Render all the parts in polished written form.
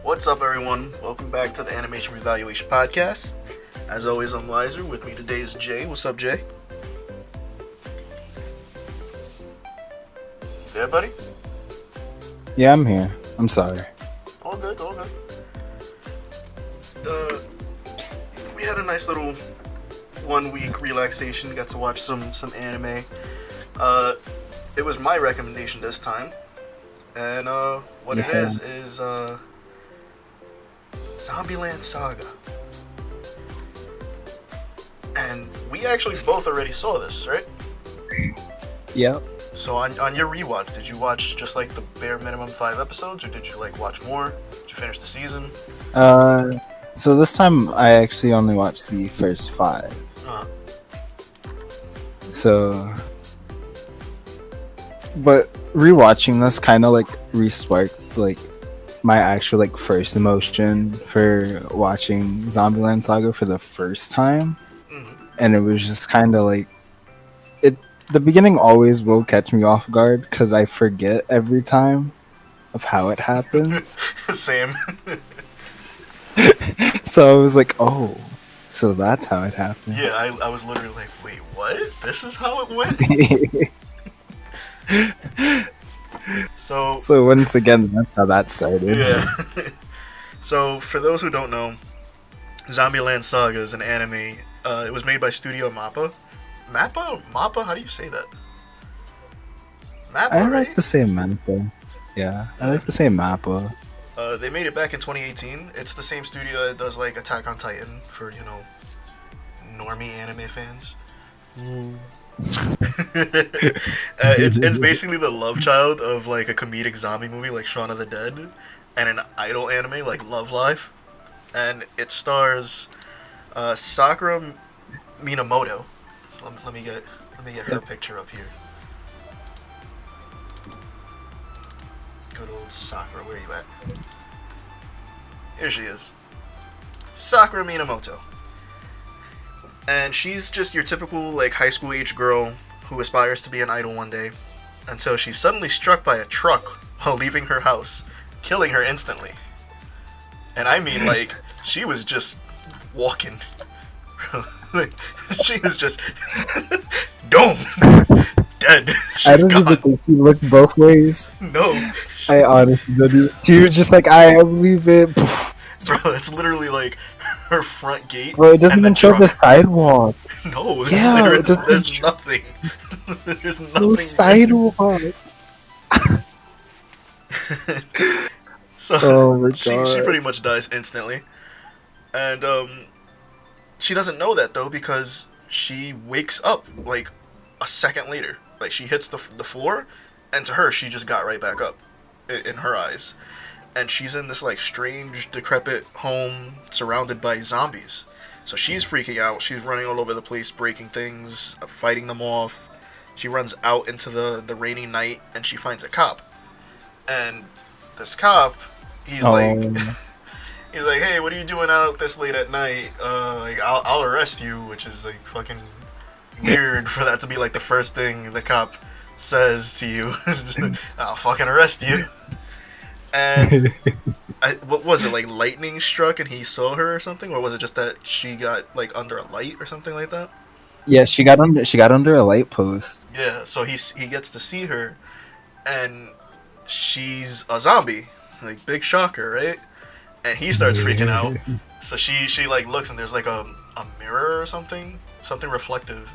What's up, everyone? Welcome back to the Animation Revaluation Podcast. As always, I'm Lizer. With me today is Jay. What's up, Jay? There, buddy? Yeah, I'm here. I'm sorry. All good, all good. We had a nice little 1 week relaxation. Got to watch some anime. It was my recommendation this time. And what it is Zombieland Saga. And we actually both already saw this, right? Yep. So on your rewatch, did you watch just like the bare minimum 5 episodes, or did you like watch more? Did you finish the season? So this time I actually only watched the first 5. Uh-huh. So, but rewatching this kind of like re-sparked like my actual like first emotion for watching Zombieland Saga for the first time, and it was just kind of like it. The beginning always will catch me off guard because I forget every time of how it happens. Same. So I was like, oh, so that's how it happened. Yeah, I was literally like, wait, what? This is how it went? So once again, that's how that started. Yeah. So for those who don't know, Zombieland Saga is an anime. It was made by Studio Mappa. Mappa? How do you say that? Mappa, I right? like to say Mappa. Yeah, I like to say Mappa. They made it back in 2018. It's the same studio that does like Attack on Titan for, normie anime fans. It's basically the love child of like a comedic zombie movie like Shaun of the Dead, and an idol anime like Love Live, and it stars Sakura Minamoto. Let me get her picture up here. Good old Sakura, where are you at? Here she is. Sakura Minamoto. And she's just your typical like high school age girl who aspires to be an idol one day, until she's suddenly struck by a truck while leaving her house, killing her instantly. And I mean, like, she was just walking. She was just dome dead. She's I don't gone. even think she looked both ways. No. I honestly didn't. She was just like, I believe it. Bro, it's literally like her front gate. Bro, it doesn't and even show the sidewalk. No, Yeah, there's nothing. There's nothing. No sidewalk. So Oh my she God. pretty much dies instantly, and she doesn't know that though, because she wakes up like a second later. Like she hits the floor, and to her, she just got right back up, in her eyes, and she's in this like strange, decrepit home surrounded by zombies. So she's freaking out. She's running all over the place, breaking things, fighting them off. She runs out into the rainy night, and she finds a cop. And this cop, he's like, hey, what are you doing out this late at night? Like, I'll arrest you, which is like fucking weird for that to be like the first thing the cop says to you. I'll fucking arrest you. And what was it, like lightning struck and he saw her or something, or was it just that she got like under a light or something like that? Yeah, she got under a light post. Yeah, so he gets to see her, and she's a zombie. Like, big shocker, right? And he starts freaking out. So she like looks, and there's like a mirror or something reflective,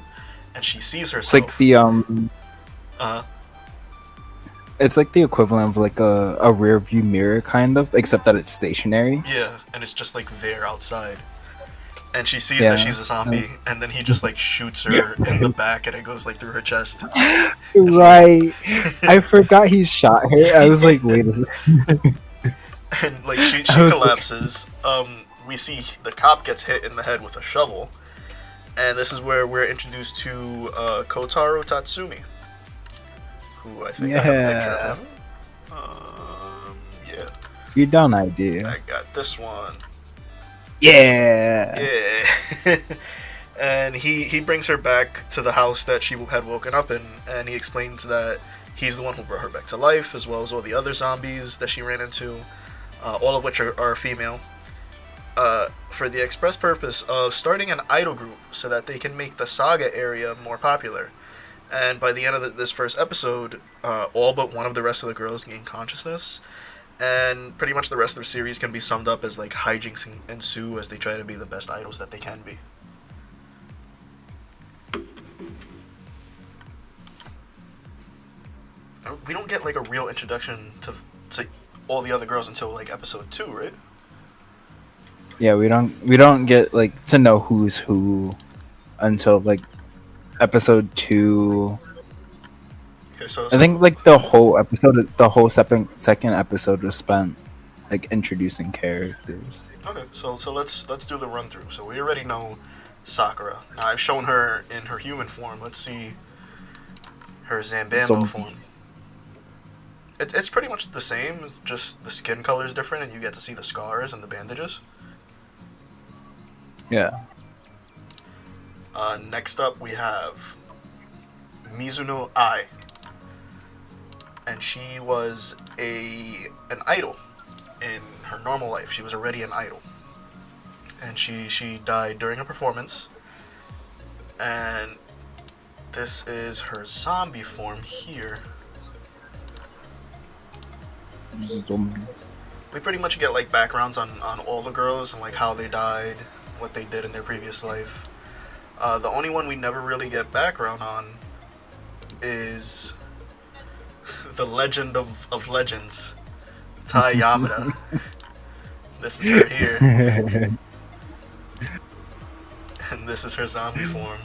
and she sees herself. It's like the It's like the equivalent of like a rear view mirror, kind of, except that it's stationary. Yeah, and it's just like there outside. And she sees that she's a zombie, and then he just like shoots her in the back, and it goes like through her chest. Right. I forgot he shot her. I was like, wait a minute. And like she collapses. We see the cop gets hit in the head with a shovel, and this is where we're introduced to Kotaro Tatsumi, who I think I have a picture of. Yeah. You don't idea. I got this one. Yeah. Yeah. And he brings her back to the house that she had woken up in, and he explains that he's the one who brought her back to life, as well as all the other zombies that she ran into. all of which are female, for the express purpose of starting an idol group so that they can make the Saga area more popular. And by the end of this first episode, all but one of the rest of the girls gain consciousness, and pretty much the rest of the series can be summed up as like hijinks ensue as they try to be the best idols that they can be. We don't get like a real introduction to all the other girls until like episode 2, right? Yeah, we don't get like to know who's who until like episode 2. Okay, so I think like the whole second episode was spent like introducing characters. okay, so let's do the run through. So we already know Sakura. Now, I've shown her in her human form. Let's see her Zambando form. It's pretty much the same. It's just the skin color is different, and you get to see the scars and the bandages. Yeah. Next up, we have Mizuno Ai, and she was an idol in her normal life. She was already an idol, and she died during a performance. And this is her zombie form here. Zombie. We pretty much get like backgrounds on all the girls and like how they died, what they did in their previous life. The only one we never really get background on is the legend of legends, Tai Yamada. This is her here. And this is her zombie form.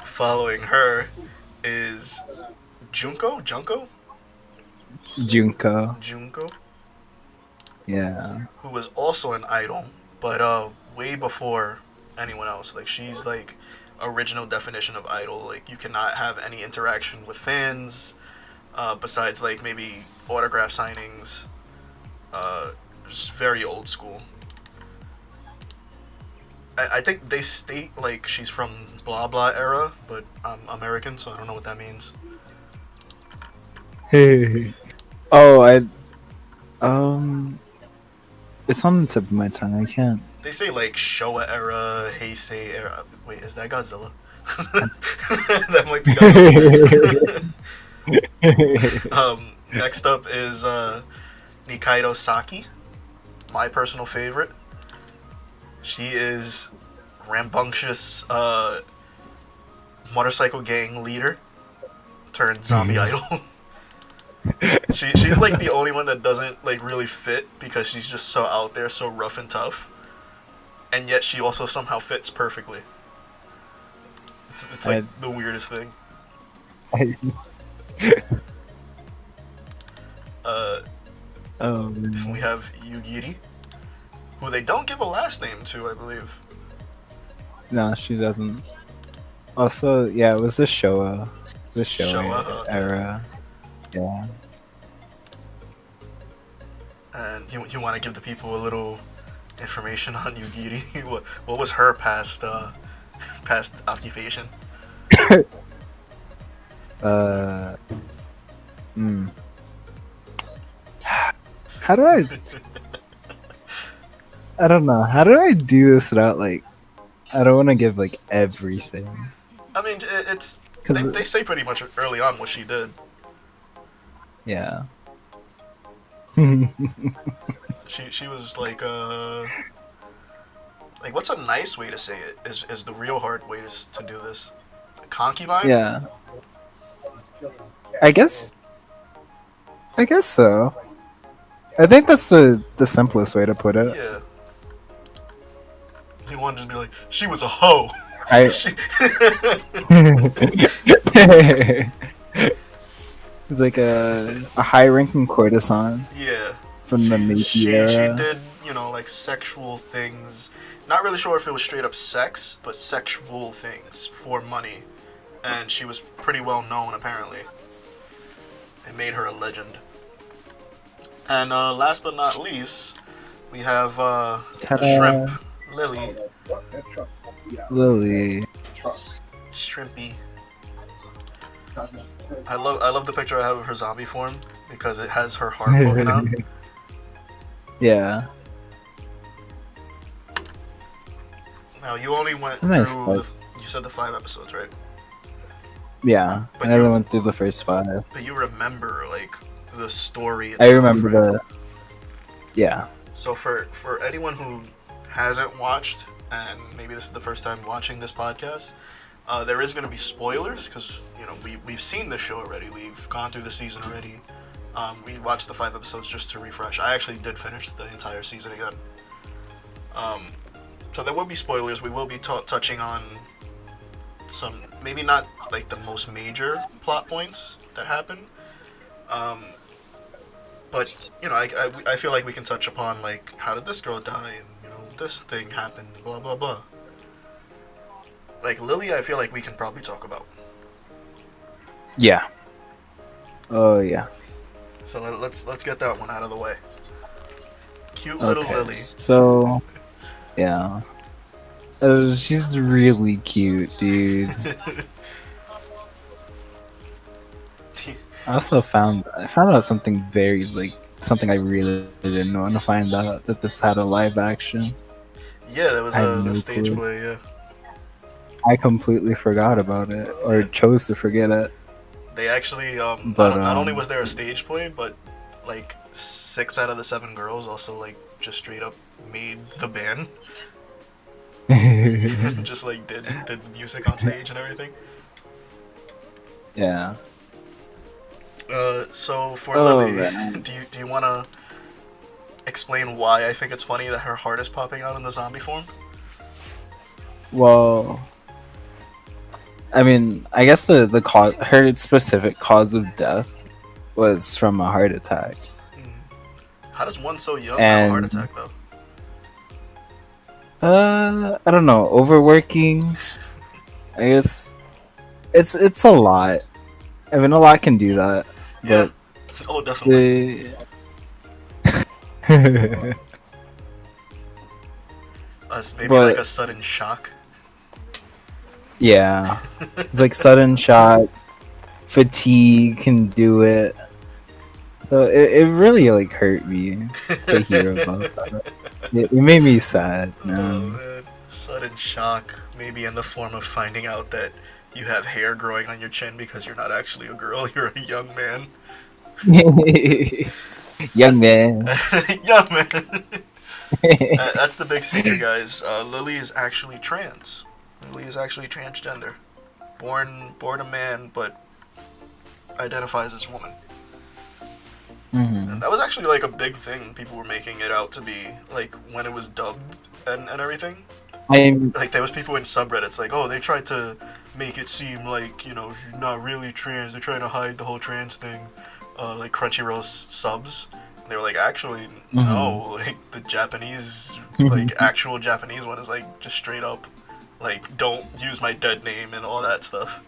Following her is Junko? Junko. Junko? Yeah. Who was also an idol, but way before anyone else. Like, she's like original definition of idol. Like, you cannot have any interaction with fans, besides like maybe autograph signings. Just very old school. I think they state like she's from blah blah era, but I'm American, so I don't know what that means. Oh, it's on the tip of my tongue. I can't. They say like Showa era, Heisei era. Wait, is that Godzilla? That might be Godzilla. Next up is Nikaido Saki, my personal favorite. She is rambunctious motorcycle gang leader turned zombie idol. She's like the only one that doesn't like really fit because she's just so out there, so rough and tough, and yet she also somehow fits perfectly. It's like the weirdest thing. We have Yugiri, who they don't give a last name to, I believe. No, she doesn't. Also, yeah, it was the Showa era. Yeah. And you want to give the people a little information on Yugiri? What was her past occupation? How do I don't know. How do I do this without like? I don't want to give like everything. I mean, they say pretty much early on what she did. Yeah. She was like what's a nice way to say it? Is the real hard way to do this? A concubine? Yeah. I guess so. I think that's the simplest way to put it. Yeah. You want to just be like, she was a hoe. It's like a high-ranking courtesan. Yeah. From the Meiji era. She did, like sexual things. Not really sure if it was straight up sex, but sexual things for money. And she was pretty well known, apparently. It made her a legend. And last but not least, we have the shrimp, Lily. Lily. Shrimpy. I love the picture I have of her zombie form because it has her heart poking out. Yeah. Now you only went Nice. through you said the 5 episodes, right? Yeah. But I only you went through the first 5. but you remember like the story I itself, remember right? the. Yeah. So for anyone who hasn't watched and maybe this is the first time watching this podcast, there is going to be spoilers because we've seen the show already. We've gone through the season already. We watched the 5 episodes just to refresh. I actually did finish the entire season again. So there will be spoilers. We will be touching on some, maybe not like the most major plot points that happen. But I feel like we can touch upon like how did this girl die and this thing happened, blah blah blah. Like Lily, I feel like we can probably talk about. Yeah. Oh yeah. So let's get that one out of the way. Cute little Okay. Lily. So yeah. She's really cute, dude. I found out something something I really didn't want to find out, that this had a live action. Yeah, there was I had a no stage clue. play. Yeah. I completely forgot about it, or Yeah. chose to forget it. They actually But not only was there a stage play, but like 6 out of the 7 girls also like just straight up made the band. Just like did the music on stage and everything. yeah. So for Oh Lily, man. do you want to explain why I think it's funny that her heart is popping out in the zombie form? Well, I mean, I guess the cause, her specific cause of death, was from a heart attack. How does one so young have a heart attack though? I don't know, overworking. I guess it's a lot. I mean, a lot can do that. Yeah. But Oh, definitely. Maybe but- like a sudden shock. yeah, it's like sudden shock, fatigue can do it. So it really like hurt me to hear about that. It made me sad, Oh man. man, sudden shock, maybe in the form of finding out that you have hair growing on your chin because you're not actually a girl, you're a young man. Young man. Young man. That's the big secret, guys. Lily is actually trans. Lily is actually transgender. Born a man, but identifies as woman. Mhm. And that was actually like a big thing. People were making it out to be like when it was dubbed and everything. Like there was people in subreddits like, oh, they tried to make it seem like she's not really trans. They're trying to hide the whole trans thing. Like Crunchyroll's subs. And they were like, actually, no. Like the Japanese, like actual Japanese one is like just straight up, like don't use my dead name and all that stuff.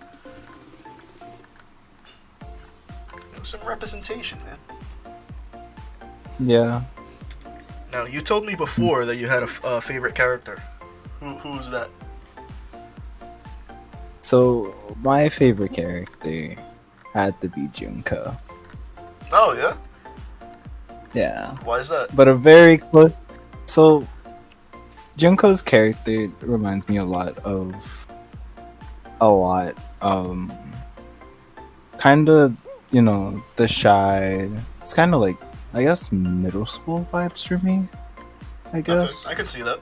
Some representation, man. Yeah. Now, you told me before that you had a favorite character. Who's that? So my favorite character had to be Junko. Oh, yeah? Yeah. Why is that? But a very close. So Junko's character reminds me a lot. Kind of, the shy. It's kind of like, I guess, middle school vibes for me. I guess. Okay, I can see that.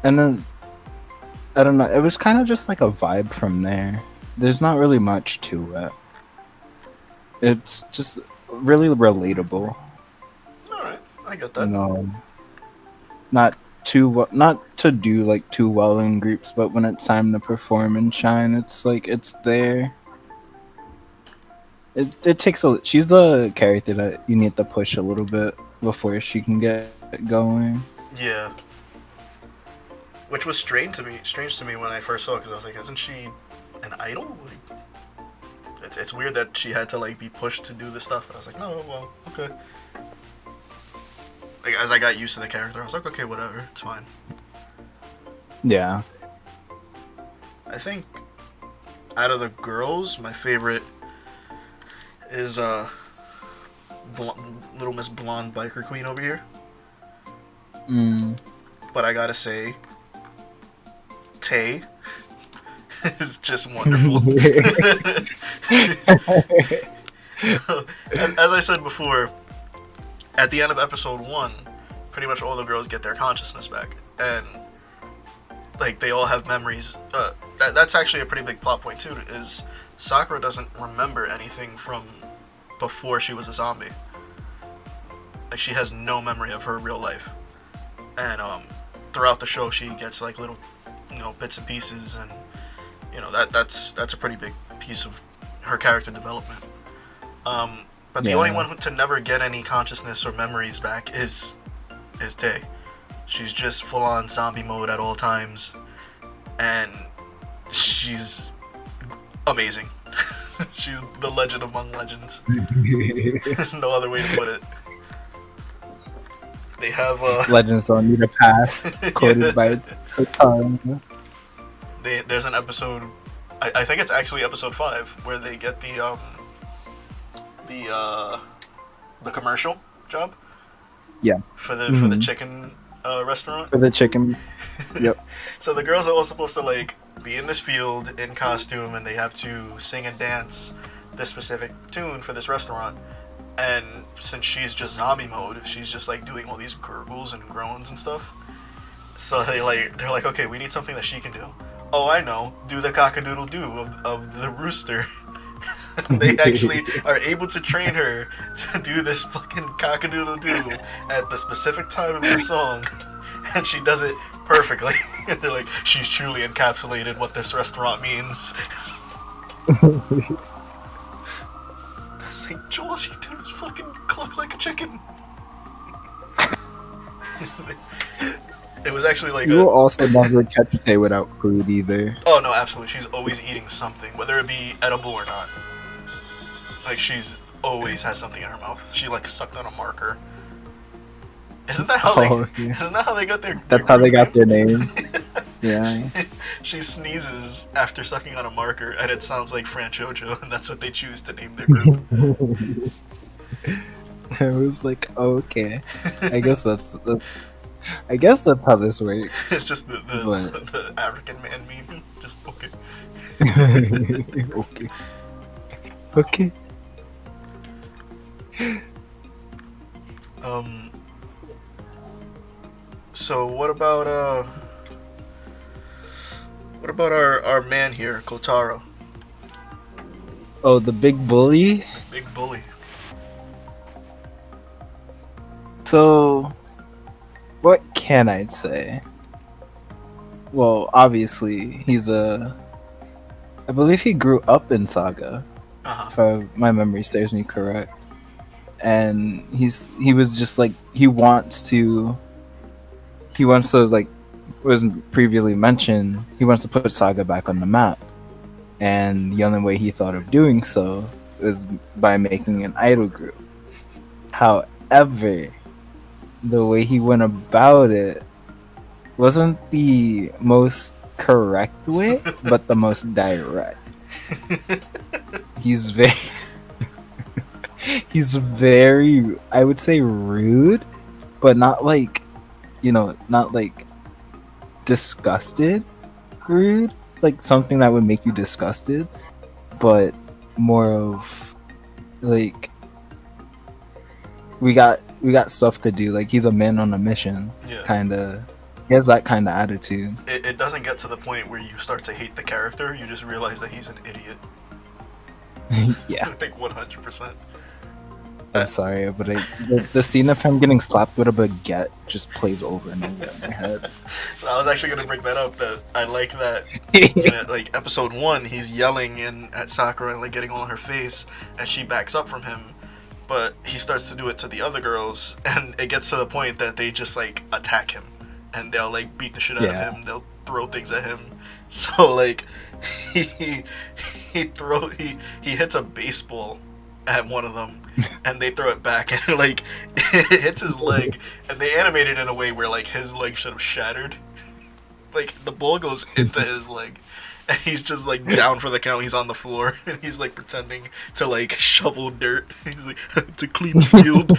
And then, I don't know. It was kind of just like a vibe from there. There's not really much to it. It's just really relatable. Alright, I get that. Not to do like too well in groups, but when it's time to perform and shine, it's like it's there. It takes she's the character that you need to push a little bit before she can get going. Yeah. Which was strange to me when I first saw it, because I was like, isn't she an idol? Like, it's weird that she had to like be pushed to do this stuff. And I was like, no, well, okay. Like as I got used to the character, I was like, okay, whatever, it's fine. Yeah. I think out of the girls, my favorite is Little Miss Blonde Biker Queen over here. Mm. But I gotta say, Tay is just wonderful. So, as I said before, at the end of episode 1, pretty much all the girls get their consciousness back, and like they all have memories. That's actually a pretty big plot point too. Is Sakura doesn't remember anything from before she was a zombie. Like she has no memory of her real life, and throughout the show she gets like little, bits and pieces, and that's a pretty big piece of her character development. But the only one to never get any consciousness or memories back is Tay. She's just full on zombie mode at all times, and she's amazing. She's the legend among legends. No other way to put it. They have Legends don't need a past, quoted by Kotaro. There's an episode, I think it's actually episode 5, where they get the commercial job. Yeah. For the chicken restaurant. For the chicken. Yep. So the girls are all supposed to like be in this field in costume, and they have to sing and dance this specific tune for this restaurant. And since she's just zombie mode, she's just like doing all these gurgles and groans and stuff. So they're like, okay, we need something that she can do. Oh, I know, do the cock-a-doodle-doo of the rooster. They actually are able to train her to do this fucking cock-a-doodle-doo at the specific time of the song, and she does it perfectly. And they're like, she's truly encapsulated what this restaurant means. It's like, Joel, all she did was fucking cluck like a chicken. It was actually like you will also never catch Tay without food either. Oh no, absolutely. She's always eating something, whether it be edible or not. Like she's always has something in her mouth. She like sucked on a marker. Isn't that how Isn't that how they got their? That's how they got their name. Yeah. She sneezes after sucking on a marker, and it sounds like Franchocho, and that's what they choose to name their group. I was like, okay, I guess that's how this works. It's just the African man meme. Just okay. Okay. Okay. So what about our man here, Kotaro? Oh, the big bully? Big bully. So, what can I say? Well, obviously, I believe he grew up in Saga, if my memory serves me correct. And he was just like, he wants to like, was previously mentioned, he wants to put Saga back on the map. And the only way he thought of doing so was by making an idol group. However, the way he went about it wasn't the most correct way, but the most direct. He's very, I would say, rude, but not like, not like disgusted rude, like something that would make you disgusted, but more of like, we got stuff to do. Like, he's a man on a mission. Yeah. Kinda. He has that kind of attitude. It doesn't get to the point where you start to hate the character. You just realize that he's an idiot. Yeah. I think 100%. I'm sorry, but the scene of him getting slapped with a baguette just plays over and over in my head. So I was actually going to bring that up, that I like that in like episode 1, he's yelling at Sakura and like getting all in her face as she backs up from him. But he starts to do it to the other girls, and it gets to the point that they just like attack him, and they'll like beat the shit out of him. They'll throw things at him. So like he hits a baseball at one of them, and they throw it back, and like it hits his leg, and they animate it in a way where like his leg should have shattered. Like the ball goes into his leg, and he's just like down for the count. He's on the floor, and he's like pretending to like shovel dirt. He's like to clean the field.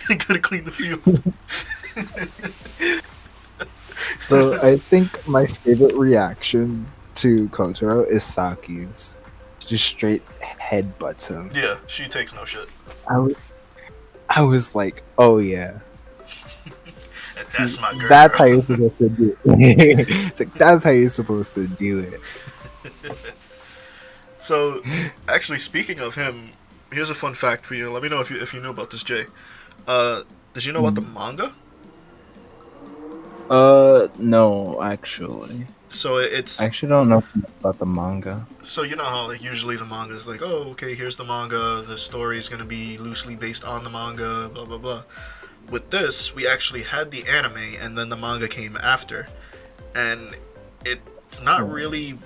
You gotta clean the field. So I think my favorite reaction to Kotaro is Saki's. Just straight headbutts him. Yeah, she takes no shit. I was like, oh yeah. That's my girl. That's how you're supposed to do it. It's like, that's how you're supposed to do it. So, actually, speaking of him, here's a fun fact for you. Let me know if you know about this, Jay. Did you know about the manga? No, actually. So it's. I actually don't know about the manga. So you know how like usually the manga is like, oh, okay, here's the manga. The story is gonna be loosely based on the manga. Blah blah blah. With this, we actually had the anime, and then the manga came after, and it's not really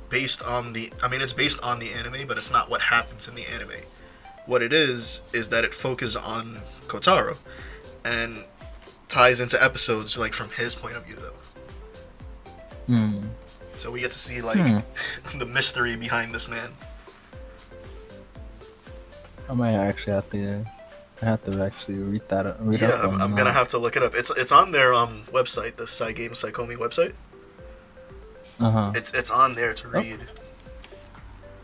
based on the. I mean, it's based on the anime, but it's not what happens in the anime. What it is that it focuses on Kotaro, and ties into episodes like from his point of view, though. So we get to see like the mystery behind this man. I might actually have to actually read that. Read Yeah, up I'm gonna have to look it up. It's on their website, the Saigame Saikomi website. It's on there to read.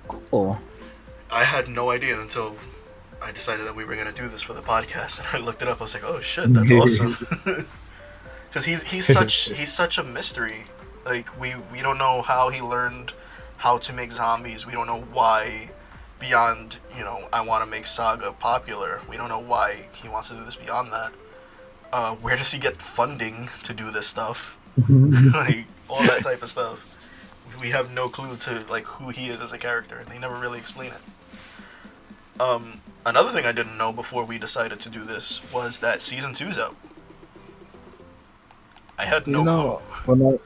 Cool. I had no idea until I decided that we were gonna do this for the podcast, and I looked it up. I was like, oh shit, that's awesome. Because he's such a mystery. Like we don't know how he learned how to make zombies. We don't know why. Beyond, I want to make Saga popular. We don't know why he wants to do this beyond that. Where does he get funding to do this stuff? Like all that type of stuff. We have no clue to like who he is as a character, and they never really explain it. Another thing I didn't know before we decided to do this was that season 2's out. I had no clue.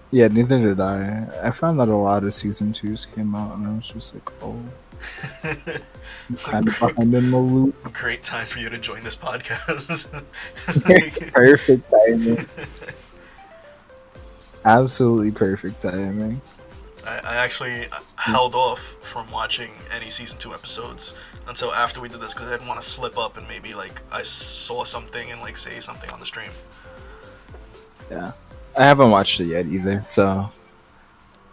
Yeah, neither did I. I found out a lot of season 2s came out, and I was just like, oh. Kind of behind in the loop. Great time for you to join this podcast. Perfect timing. Absolutely perfect timing. I actually held off from watching any season 2 episodes until after we did this because I didn't want to slip up and maybe like I saw something and like say something on the stream. Yeah. I haven't watched it yet either, so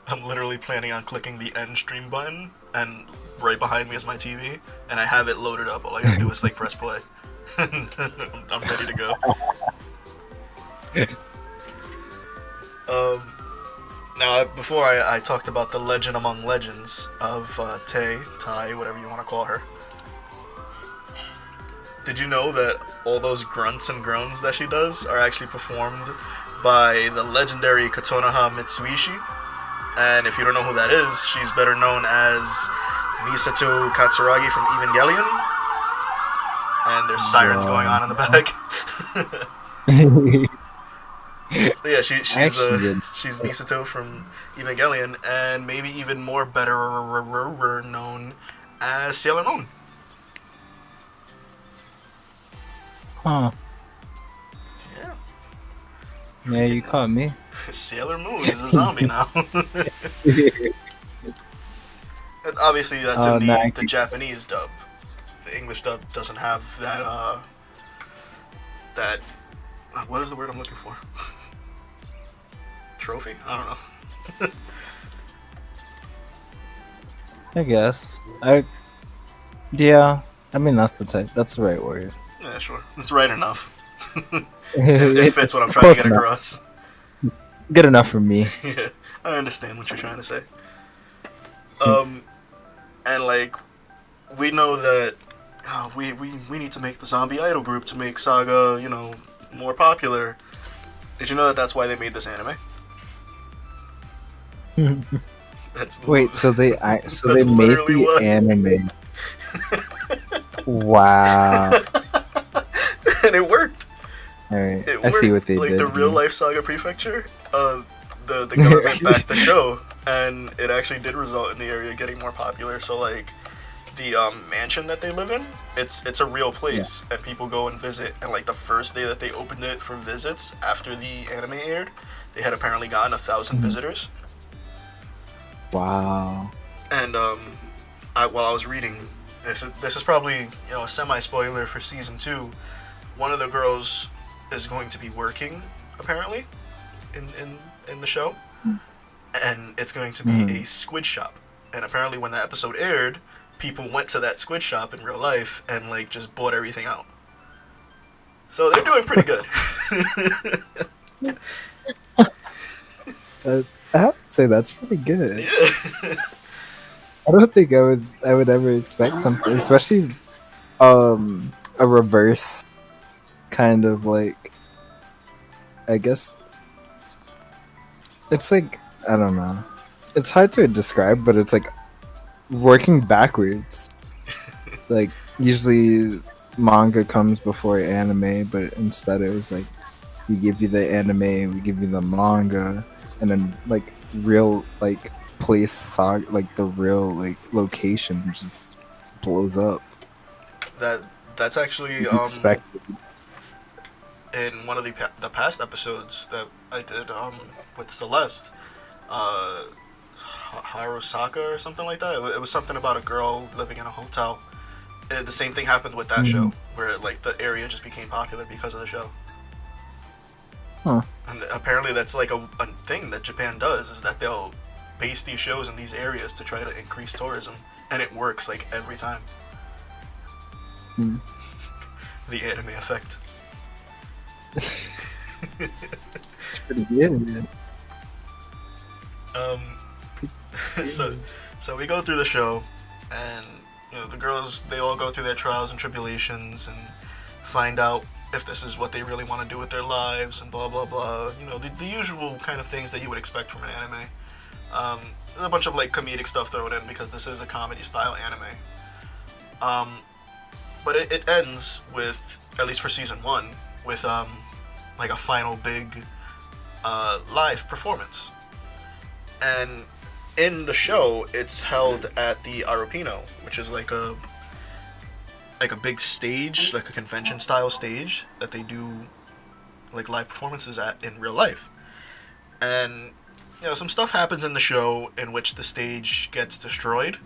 I'm literally planning on clicking the end stream button, and right behind me is my TV, and I have it loaded up. All I gotta do is like press play. I'm ready to go. Now, before I talked about the legend among legends of Tai, whatever you want to call her. Did you know that all those grunts and groans that she does are actually performed by the legendary Kotonoha Mitsuishi? And if you don't know who that is, she's better known as Misato Katsuragi from Evangelion. And there's sirens going on in the back. So yeah, she's Misato from Evangelion, and maybe even more better known as Sailor Moon. Huh. Yeah. Yeah, you caught me. Sailor Moon is a zombie now. And obviously, that's in the Japanese dub. The English dub doesn't have that, what is the word I'm looking for? Trophy? I don't know. I guess. Yeah. I mean, that's the right word. Yeah, sure. It's right enough. It fits what I'm trying to get across. Good enough for me. Yeah, I understand what you're trying to say. And like, we know that we need to make the zombie idol group to make Saga, more popular. Did you know that that's why they made this anime? Wait, so they made the anime. Wow. And it worked. Alright, I see what they did. Like the real life Saga Prefecture, the government backed the show, and it actually did result in the area getting more popular. So like the mansion that they live in, it's a real place, and people go and visit. And like the first day that they opened it for visits after the anime aired, they had apparently gotten 1,000 visitors. Wow. And while I was reading, this is probably a semi spoiler for season 2. One of the girls is going to be working apparently in the show, and it's going to be a squid shop. And apparently, when that episode aired, people went to that squid shop in real life and like just bought everything out. So they're doing pretty good. I have to say that's pretty good. Yeah. I don't think I would ever expect something, especially a reverse kind of like, I guess it's like, I don't know. It's hard to describe, but it's like working backwards. Like usually manga comes before anime, but instead it was like we give you the anime, we give you the manga, and then like real like place saga, like the real like location just blows up. That's actually Expected. in one of the past episodes that I did with Celeste, uh, Saga or something like that. It was something about a girl living in a hotel. The same thing happened with that show, where like the area just became popular because of the show. Huh. And apparently that's like a thing that Japan does, is that they'll base these shows in these areas to try to increase tourism, and it works like every time. The anime effect. It's pretty good. So we go through the show, and the girls, they all go through their trials and tribulations and find out if this is what they really want to do with their lives and blah blah blah. The usual kind of things that you would expect from an anime. There's a bunch of like comedic stuff thrown in because this is a comedy style anime. But it ends with, at least for season 1, with like a final big live performance. And in the show, it's held at the Aropino, which is like a big stage, like a convention style stage that they do like live performances at in real life. And some stuff happens in the show in which the stage gets destroyed.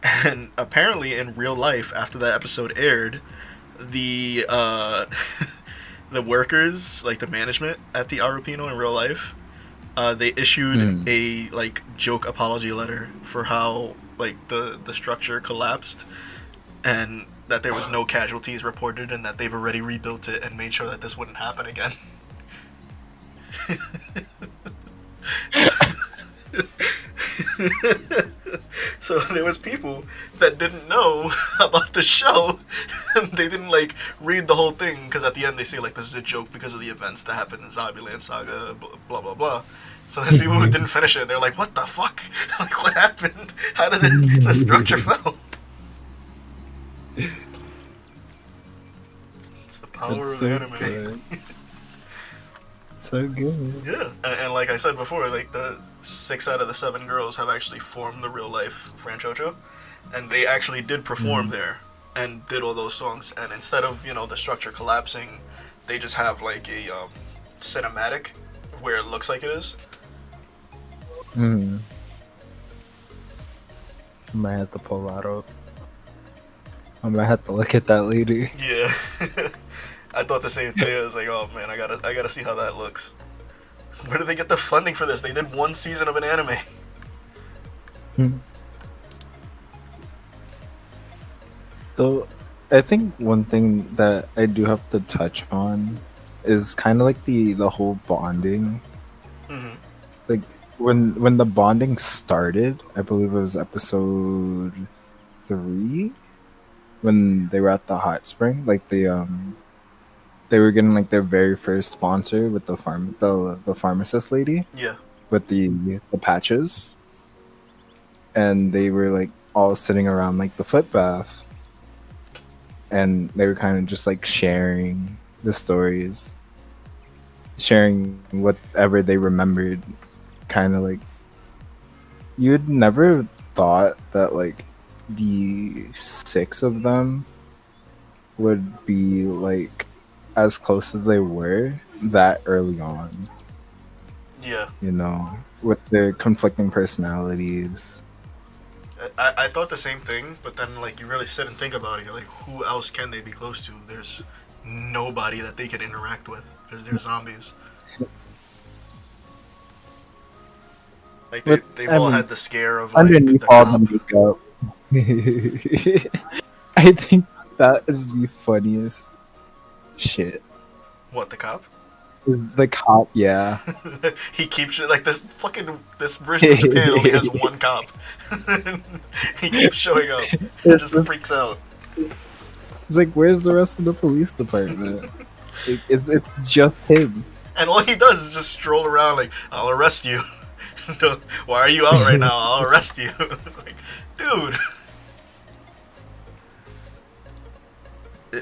And apparently in real life, after that episode aired, the the workers, like the management at the Aropino in real life, they issued a like joke apology letter for how like the structure collapsed, and that there was no casualties reported, and that they've already rebuilt it and made sure that this wouldn't happen again. So there was people that didn't know about the show, and they didn't like read the whole thing, because at the end they say like this is a joke because of the events that happened in Zombieland Saga, blah blah blah. So there's people who didn't finish it. They're like, what the fuck? Like, what happened? How did the structure fell? It's the power That's of so anime. good. So good. Yeah, and like I said before, like the 6 out of the 7 girls have actually formed the real life Franchocho, and they actually did perform there and did all those songs. And instead of the structure collapsing, they just have like a cinematic where it looks like it is. I might have to pull that up. I might have to look at that later. Yeah. I thought the same thing. I was like, oh man, I gotta see how that looks. Where did they get the funding for this? They did 1 season of an anime. So, I think one thing that I do have to touch on is kind of like the whole bonding. Like when the bonding started, I believe it was episode 3, when they were at the hot spring. Like they were getting like their very first sponsor with the pharmacist lady. Yeah. With the patches, and they were like all sitting around like the foot bath, and they were kind of just like sharing the stories, sharing whatever they remembered. Kind of like, you'd never thought that like the 6 of them would be like as close as they were that early on. Yeah, you know, with their conflicting personalities. I thought the same thing, but then like you really sit and think about it. You're like, who else can they be close to? There's nobody that they can interact with because they're zombies. Like But they've I all mean, had the scare of like underneath the all the cop. makeup, I think that is the funniest shit. What, the cop? Is the cop? Yeah. He keeps like this version of Japan only has one cop. He keeps showing up and just freaks out. It's like, where's the rest of the police department? It's just him. And all he does is just stroll around like, I'll arrest you. Why are you out right now? I'll arrest you. It's like, dude.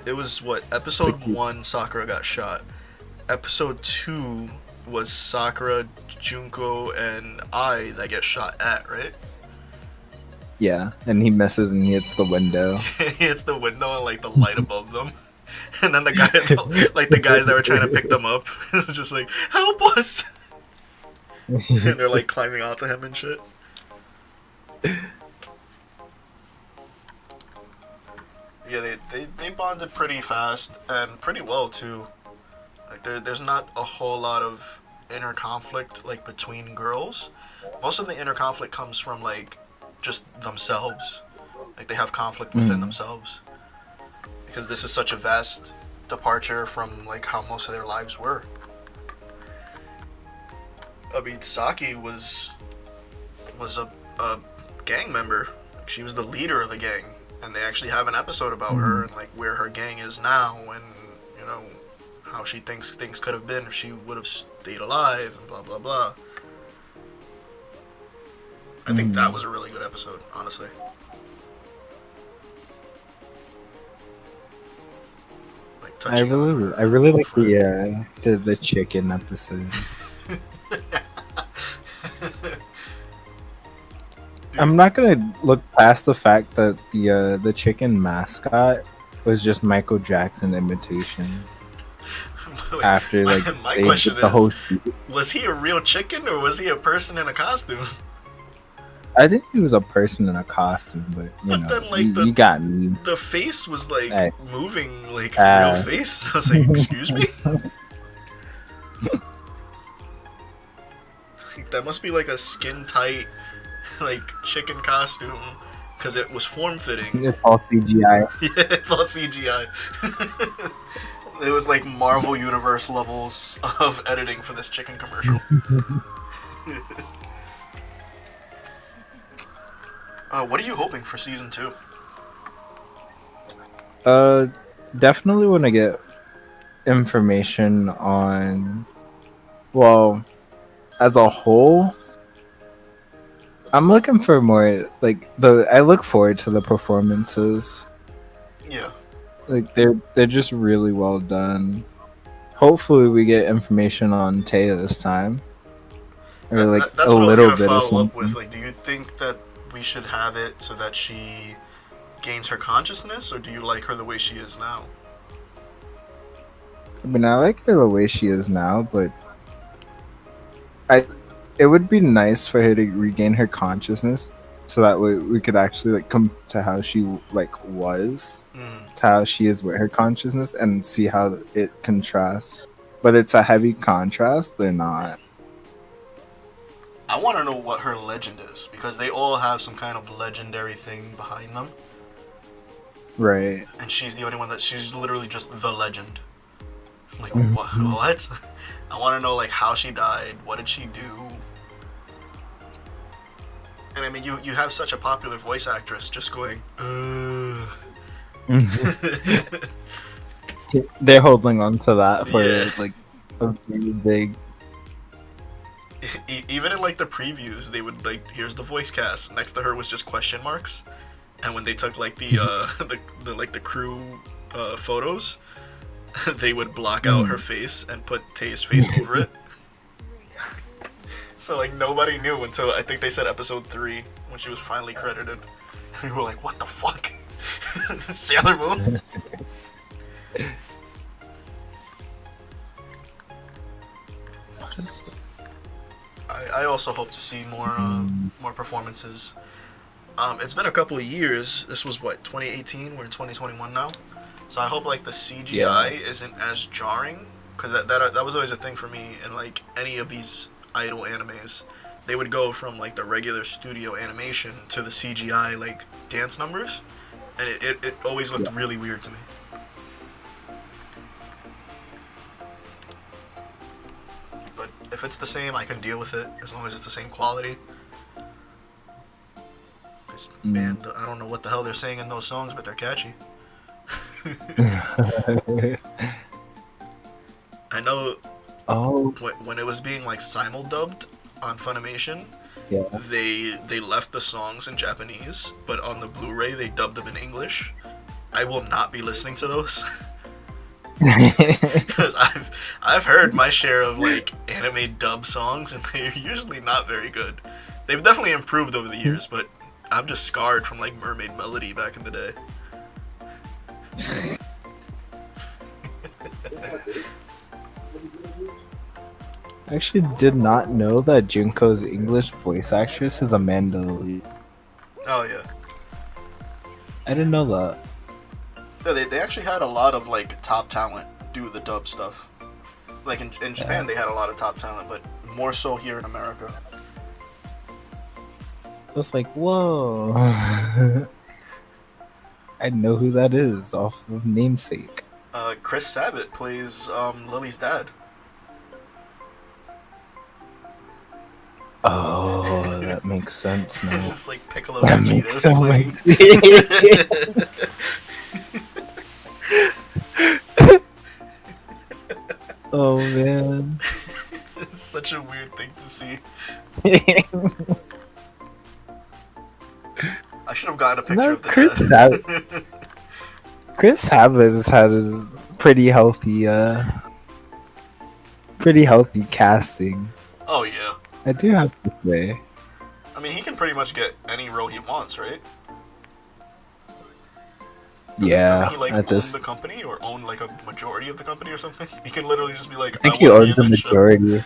It was what? Episode 1, Sakura got shot. Episode 2 was Sakura, Junko, and I that get shot at, right? Yeah, and he messes and he hits the window. He hits the window and like the light above them. And then the guy, like the guys that were trying to pick them up, is just like, help us! And they're like climbing onto him and shit. Yeah, they bonded pretty fast and pretty well too. Like there's not a whole lot of inner conflict like between girls. Most of the inner conflict comes from like just themselves. Like they have conflict within themselves. Because this is such a vast departure from like how most of their lives were. I mean, Saki was a gang member. Like, she was the leader of the gang, and they actually have an episode about her and like where her gang is now, and you know how she thinks things could have been if she would have stayed alive, and blah blah blah. I think that was a really good episode, honestly. Like I really like the chicken episode. I'm not gonna look past the fact that the chicken mascot was just Michael Jackson imitation. Wait, After like my they question did the is, whole shoot. was he a real chicken or was he a person in a costume? I think he was a person in a costume, but you But know, then, like, you got me. The face was like Hey. moving like real face. I was like, excuse me? That must be like a skin tight like chicken costume because it was form fitting. It's all CGI. Yeah, it's all CGI. It was like Marvel Universe levels of editing for this chicken commercial. What are you hoping for season 2? Definitely want to get information on. Well, as a whole, I'm looking for more. Like I look forward to the performances. Yeah. Like they're just really well done. Hopefully, we get information on Taya this time, or like That's a what I was little gonna bit of follow up something. with. Like, do you think that we should have it so that she gains her consciousness, or do you like her the way she is now? I mean, I like her the way she is now, but it would be nice for her to regain her consciousness, so that way we could actually like come to how she like was, to how she is with her consciousness, and see how it contrasts. Whether it's a heavy contrast or not. I want to know what her legend is because they all have some kind of legendary thing behind them, Right. and she's the only one that she's literally just the legend. I'm like, Mhm. what? I want to know like how she died, what did she do? And I mean, you have such a popular voice actress just going, They're holding on to that for Yeah. like a really big. Even in like the previews, they would like, here's the voice cast. Next to her was just question marks, and when they took like the the crew photos, they would block out her face and put Tay's face over it. So like nobody knew until I think they said episode 3 when she was finally credited. And we were like, what the fuck? Sailor Moon? I also hope to see more performances. It's been a couple of years. This was what 2018. We're in 2021 now, so I hope like the CGI Yeah. isn't as jarring because that was always a thing for me in like any of these idol animes. They would go from like the regular studio animation to the CGI like dance numbers, and it always looked really weird to me. But if it's the same, I can deal with it as long as it's the same quality. Man, I don't know what the hell they're saying in those songs, but they're catchy. I know Oh, when it was being like simul-dubbed on Funimation, yeah. they left the songs in Japanese, but on the Blu-ray they dubbed them in English. I will not be listening to those because I've heard my share of like anime dub songs, and they're usually not very good. They've definitely improved over the years, but I'm just scarred from like Mermaid Melody back in the day. I actually did not know that Junko's English voice actress is Amanda Lee. Oh yeah. I didn't know that. Yeah, they actually had a lot of like top talent do the dub stuff. Like in Japan, they had a lot of top talent, but more so here in America. I was like, whoa. I know who that is off of Namesake. Chris Sabat plays Lily's dad. Oh, that makes sense now. It's just like Piccolo That Vegeta makes so playing. much Oh man. It's such a weird thing to see. I should have gotten a picture No, of the dad. Chris Sabat had his pretty healthy casting. Oh yeah. I do have to say. I mean, he can pretty much get any role he wants, right? Doesn't he like at own this, the company or own like a majority of the company or something? He can literally just be like, I think I he want to owns be the in this show. majority.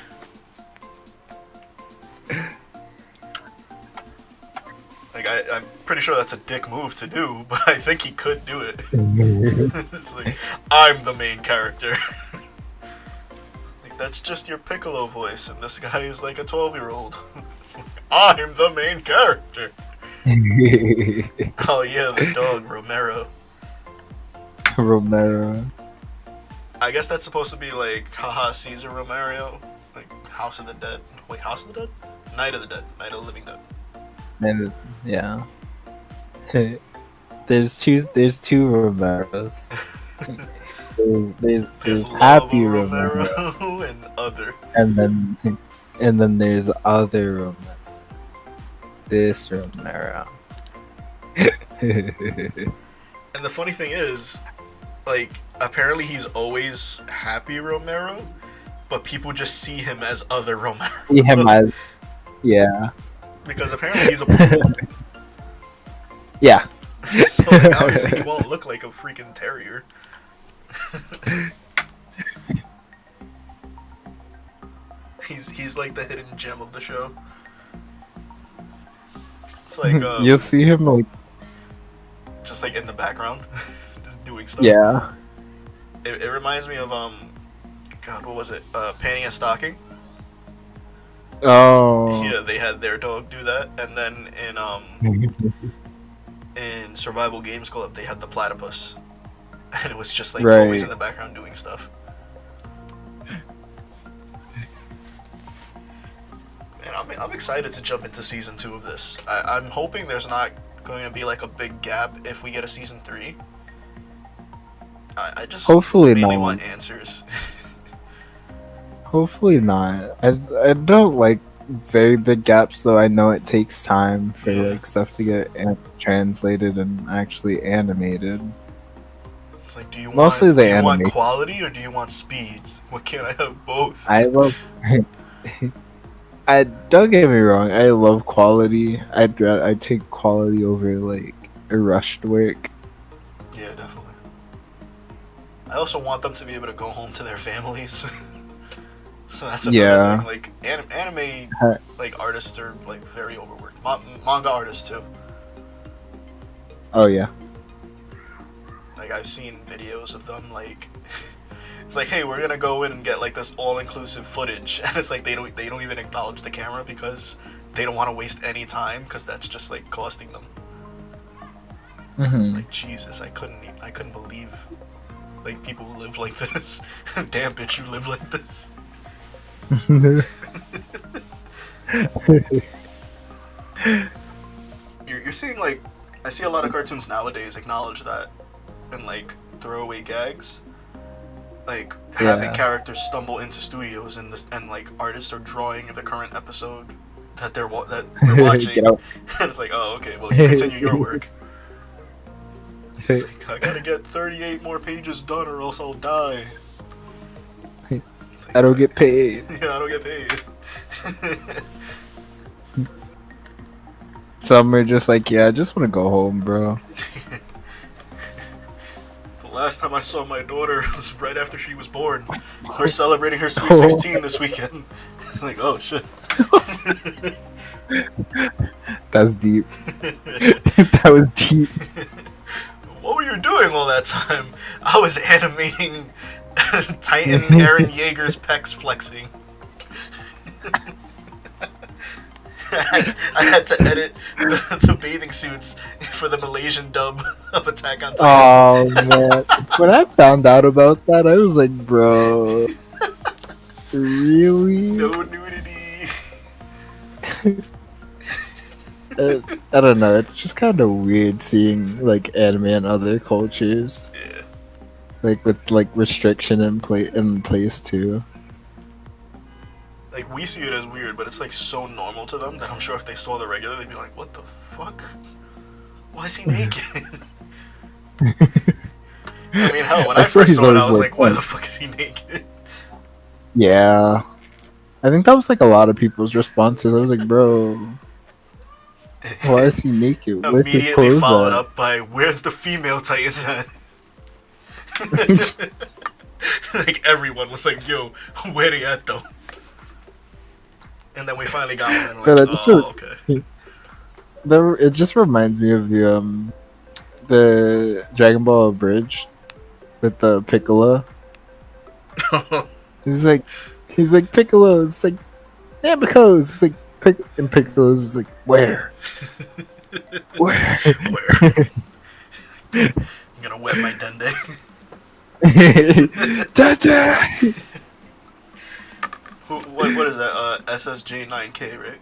Like I'm pretty sure that's a dick move to do, but I think he could do it. It's like, I'm the main character. Like that's just your Piccolo voice, and this guy is like a 12-year-old. I'm the main character. Oh yeah, the dog Romero. Romero. I guess that's supposed to be like haha Caesar Romero, like House of the Dead. Wait, House of the Dead? Night of the Dead. Night of the Living Dead. And yeah. There's two Romeros. There's Happy Romero Romero, and other. and then there's other Romero. This Romero. And the funny thing is, like, apparently he's always Happy Romero, but people just see him as other Romero. See him as, yeah. Because apparently he's a Yeah. so like, obviously he won't look like a freaking terrier. He's like the hidden gem of the show. It's like You'll see him like, just like in the background, just doing stuff. yeah. It reminds me of God, what was it? Panty and Stocking. Oh. Yeah, they had their dog do that, and then in Survival Games Club they had the platypus, and it was just like always in the background doing stuff. Man, I'm excited to jump into season 2 of this. I'm hoping there's not going to be like a big gap if we get a season 3. I just Hopefully really not. want answers. Hopefully not. I don't like very big gaps, though. I know it takes time for like stuff to get translated and actually animated. It's like, do you want quality or do you want speed? What can't I have both? I love. I don't get me wrong. I love quality. I'd take quality over like a rushed work. Yeah, definitely. I also want them to be able to go home to their families. So that's another Yeah. thing. Like anime, Huh. like artists are like very overworked. Manga artists too. Oh yeah. Like I've seen videos of them like it's like, hey, we're gonna go in and get like this all-inclusive footage, and it's like they don't even acknowledge the camera because they don't want to waste any time because that's just like costing them. Hmm. Like Jesus, I couldn't believe like people who live like this. Damn bitch, you live like this. You're seeing like I see a lot of cartoons nowadays acknowledge that and like throwaway gags. Like having Yeah. characters stumble into studios and like artists are drawing the current episode that they're watching. Get out. And it's like, oh, okay, well, you continue your work. It's like, I gotta get 38 more pages done or else I'll die. Like, I don't get paid. Yeah, I don't get paid. Some are just like, yeah, I just want to go home, bro. The last time I saw my daughter was right after she was born. We're celebrating her sweet 16 this weekend. It's like, oh shit. That's deep. That was deep. What were you doing all that time? I was animating Titan Aaron Yeager's pecs flexing. I had to edit the bathing suits for the Malaysian dub of Attack on Titan. Oh man. When I found out about that, I was like, bro, really? No nudity. I don't know. It's just kind of weird seeing like anime in other cultures, Yeah. like with like restriction in place too. Like, we see it as weird, but it's like so normal to them that I'm sure if they saw the regular, they'd be like, what the fuck? Why is he naked? I mean, hell, when I swear first he's saw it, I always was like, like, why the fuck is he naked? Yeah, I think that was like a lot of people's responses. I was like, bro, why is he naked? Where's his Immediately clothes followed at? up by, where's the female Titans at? Like, everyone was like, yo, where they at, though? And then we finally got one, and But like, I just oh, okay. It just reminds me of the Dragon Ball Bridge with the Piccolo. He's like Piccolo. It's like Namiko's. It's like and Piccolo's is like where? Where? Where? I'm gonna wet my dende. Tata! What is that? SSJ9K, right?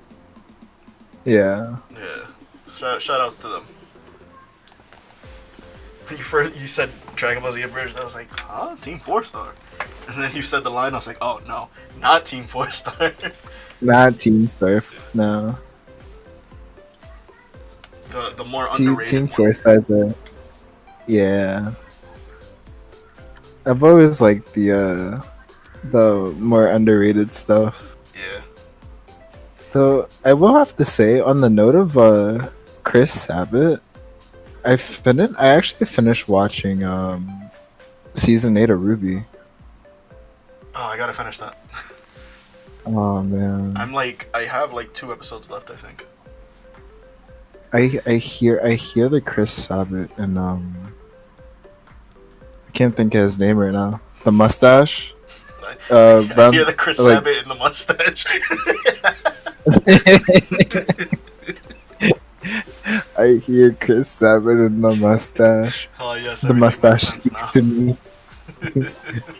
Yeah. Yeah. Shout outs to them. When you said Dragon Ball Z Abridged, I was like, huh? Team 4-Star. And then you said the line, I was like, oh no, not Team 4-Star. Not Team Surf. No. The more Team underrated one. 4-Star's yeah. I've always liked the more underrated stuff. Yeah. Though I will have to say, on the note of Chris Sabat, I actually finished watching season 8 of Ruby. Oh, I gotta finish that. Oh man. I have like 2 episodes left, I think. I hear the Chris Sabat and I can't think of his name right now. The mustache. I brown- hear the Chris like- Sabat in the mustache. I hear Chris Sabat and the mustache. Oh yes, The everything mustache makes sense speaks now. to me.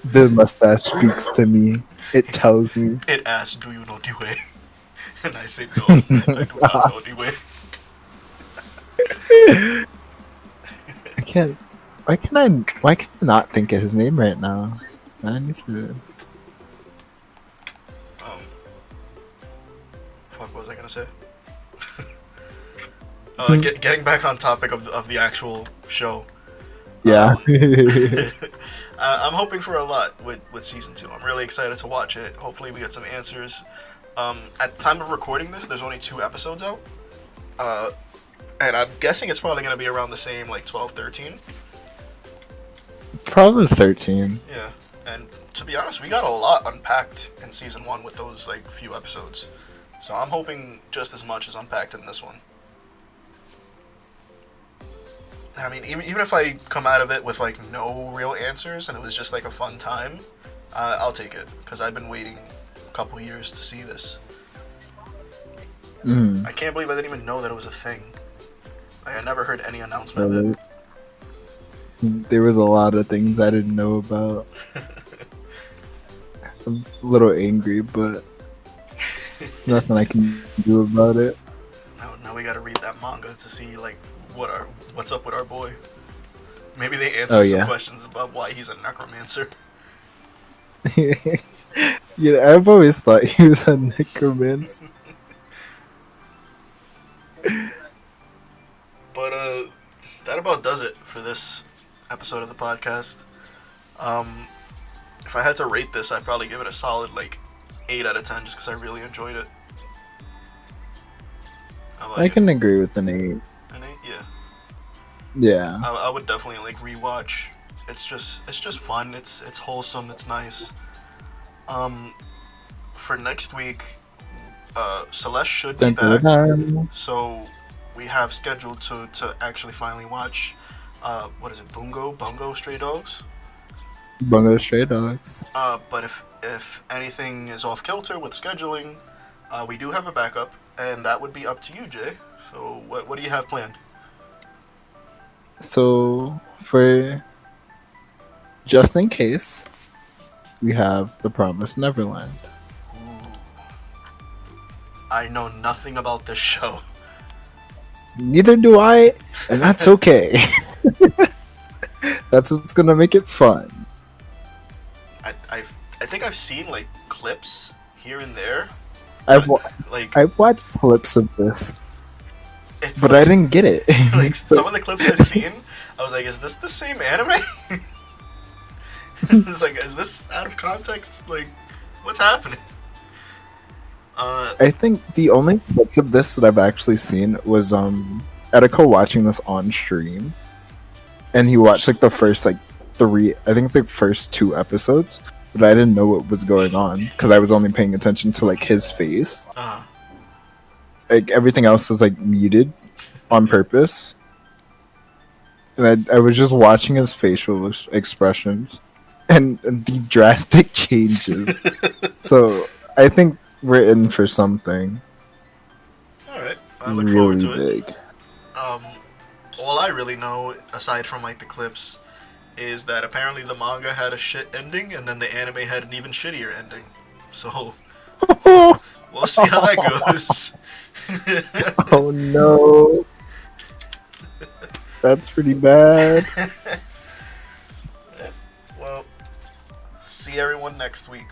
The mustache speaks to me. It tells me. It asks, do you know the way? And I say, no, I do not know the way. I can't. Why can I not think of his name right now? I need to. Fuck, what was I gonna say? Getting back on topic of the actual show. Yeah. I'm hoping for a lot with season 2. I'm really excited to watch it. Hopefully we get some answers. At the time of recording this, there's only 2 episodes out. And I'm guessing it's probably going to be around the same, like 12, 13. Probably 13. Yeah. And to be honest, we got a lot unpacked in season 1 with those like few episodes. So I'm hoping just as much is unpacked in this one. I mean, even if I come out of it with like no real answers and it was just like a fun time, I'll take it because I've been waiting a couple years to see this. I can't believe I didn't even know that it was a thing. Like, I never heard any announcement of it. There was a lot of things I didn't know about. I'm a little angry, but nothing I can do about it. Now we gotta read that manga to see like what's up with our boy. Maybe they answer some questions about why he's a necromancer. Yeah, I've always thought he was a necromancer. But that about does it for this episode of the podcast. If I had to rate this, I'd probably give it a solid like 8 out of 10 just because I really enjoyed it. I can agree with an 8. An 8, yeah. Yeah. I would definitely like rewatch. It's just fun. It's wholesome. It's nice. For next week, Celeste should be back. So we have scheduled to actually finally watch. What is it? Bungo Stray Dogs. Bungo Stray Dogs. But if anything is off kilter with scheduling, we do have a backup, and that would be up to you, Jay. So what do you have planned? So for just in case, we have The Promised Neverland. Ooh. I know nothing about this show. Neither do I, and that's okay. That's what's gonna make it fun. I think I've seen like clips here and there. I've watched clips of this, but like, I didn't get it. Like some of the clips I've seen, I was like, "Is this the same anime?" It's like, "Is this out of context? Like, what's happening?" I think the only clips of this that I've actually seen was Etika watching this on stream, and he watched like the first like 3, I think the first 2 episodes, but I didn't know what was going on because I was only paying attention to like his face. Like everything else was like muted on purpose, and I was just watching his facial expressions and the drastic changes. So I think we're in for something. All right, I look really forward to big. It. All I really know, aside from like the clips, is that apparently the manga had a shit ending, and then the anime had an even shittier ending. So we'll see how that goes. Oh no, that's pretty bad. Well, see everyone next week.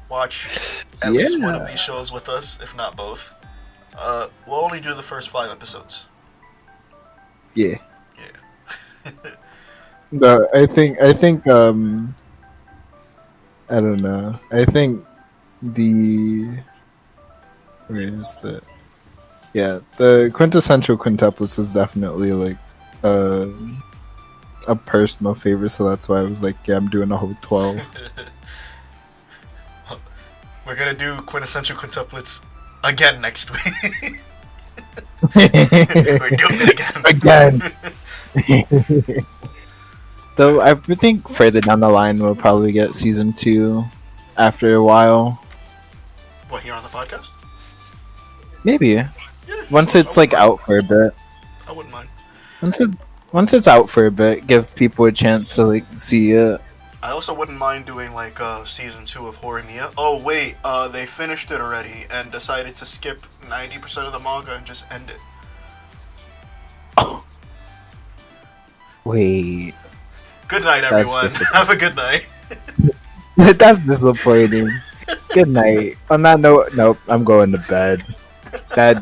Watch at least one of these shows with us, if not both. We'll only do the first 5 episodes. Yeah. Yeah. No, I think I don't know. I think where is it? Yeah, the quintessential quintuplets is definitely like a personal favorite, so that's why I was like, yeah, I'm doing a whole 12. We're gonna do quintessential quintuplets again next week. We're doing it again. Though I think further down the line we'll probably get season 2 after a while. What, here on the podcast? Maybe. Yeah, once sure, it's like out for a bit. I wouldn't mind. Once it's out for a bit, give people a chance to like see it. I also wouldn't mind doing like season 2 of Horimiya. Oh wait, they finished it already and decided to skip 90% of the manga and just end it. Oh. Wait. Good night, everyone. Have a good night. That's disappointing. Good night. On that note, nope, I'm going to bed. That